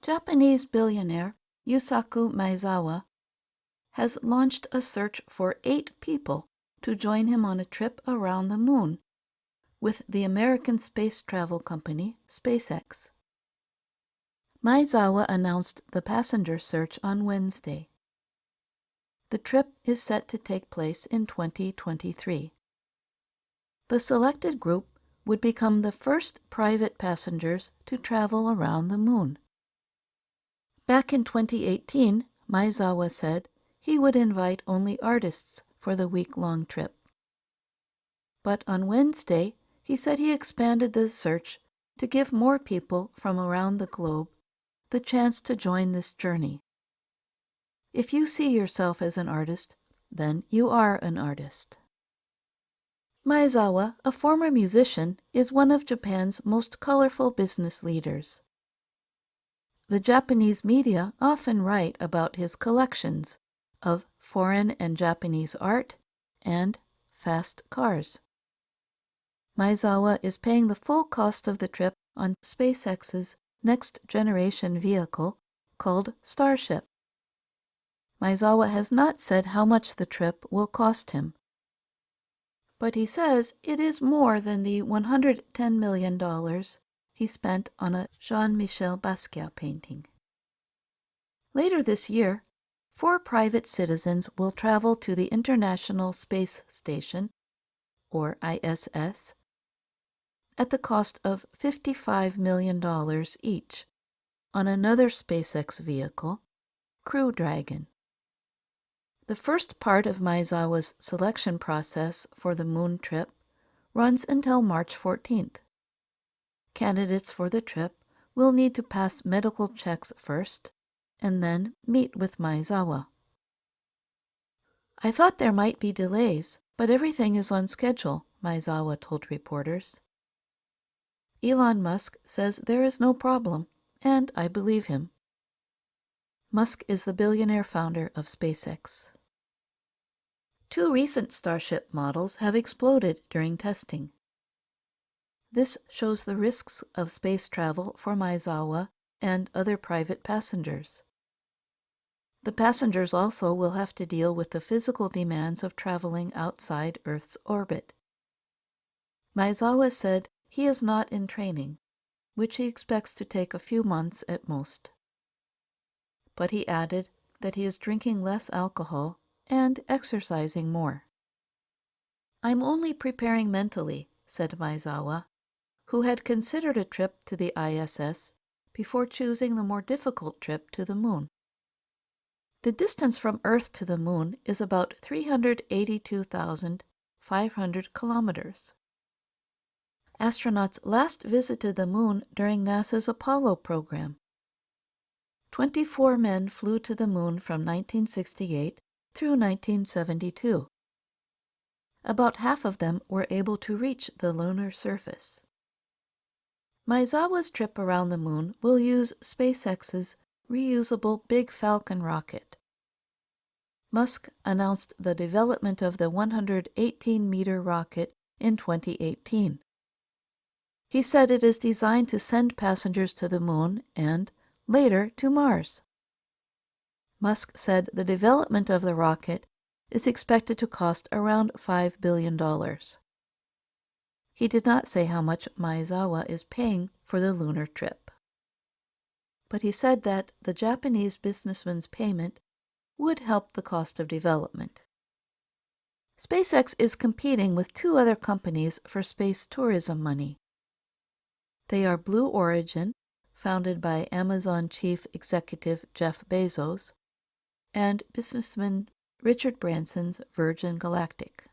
Japanese billionaire Yusaku Maezawa has launched a search for 8 people to join him on a trip around the moon with the American space travel company SpaceX. Maezawa announced the passenger search on Wednesday. The trip is set to take place in 2023. The selected group would become the first private passengers to travel around the moon. Back in 2018, Maezawa said he would invite only artists for the week-long trip. But on Wednesday, he said he expanded the search to give more people from around the globe the chance to join this journey. If you see yourself as an artist, then you are an artist. Maezawa, a former musician, is one of Japan's most colorful business leaders. The Japanese media often write about his collections of foreign and Japanese art and fast cars. Maezawa is paying the full cost of the trip on SpaceX's next-generation vehicle called Starship. Maezawa has not said how much the trip will cost him, but he says it is more than the $110 million he spent on a Jean-Michel Basquiat painting. Later this year, 4 private citizens will travel to the International Space Station, or ISS, at the cost of $55 million each, on another SpaceX vehicle, Crew Dragon. The first part of Maezawa's selection process for the moon trip runs until March 14th. Candidates for the trip will need to pass medical checks first and then meet with Maezawa. "I thought there might be delays, but everything is on schedule," Maezawa told reporters. Elon Musk says there is no problem, and I believe him. Musk is the billionaire founder of SpaceX. 2 recent Starship models have exploded during testing. This shows the risks of space travel for Maezawa and other private passengers. The passengers also will have to deal with the physical demands of traveling outside Earth's orbit. Maezawa said he is not in training, which he expects to take a few months at most. But he added that he is drinking less alcohol and exercising more. "I'm only preparing mentally," said Maezawa, who had considered a trip to the ISS before choosing the more difficult trip to the moon. The distance from Earth to the moon is about 382,500 kilometers. Astronauts last visited the moon during NASA's Apollo program. 24 men flew to the moon from 1968 through 1972. About half of them were able to reach the lunar surface. Maezawa's trip around the moon will use SpaceX's reusable Big Falcon rocket. Musk announced the development of the 118-meter rocket in 2018. He said it is designed to send passengers to the moon and, later, to Mars. Musk said the development of the rocket is expected to cost around $5 billion. He did not say how much Maezawa is paying for the lunar trip. But he said that the Japanese businessman's payment would help the cost of development. SpaceX is competing with 2 other companies for space tourism money. They are Blue Origin, founded by Amazon chief executive Jeff Bezos, and businessman Richard Branson's Virgin Galactic.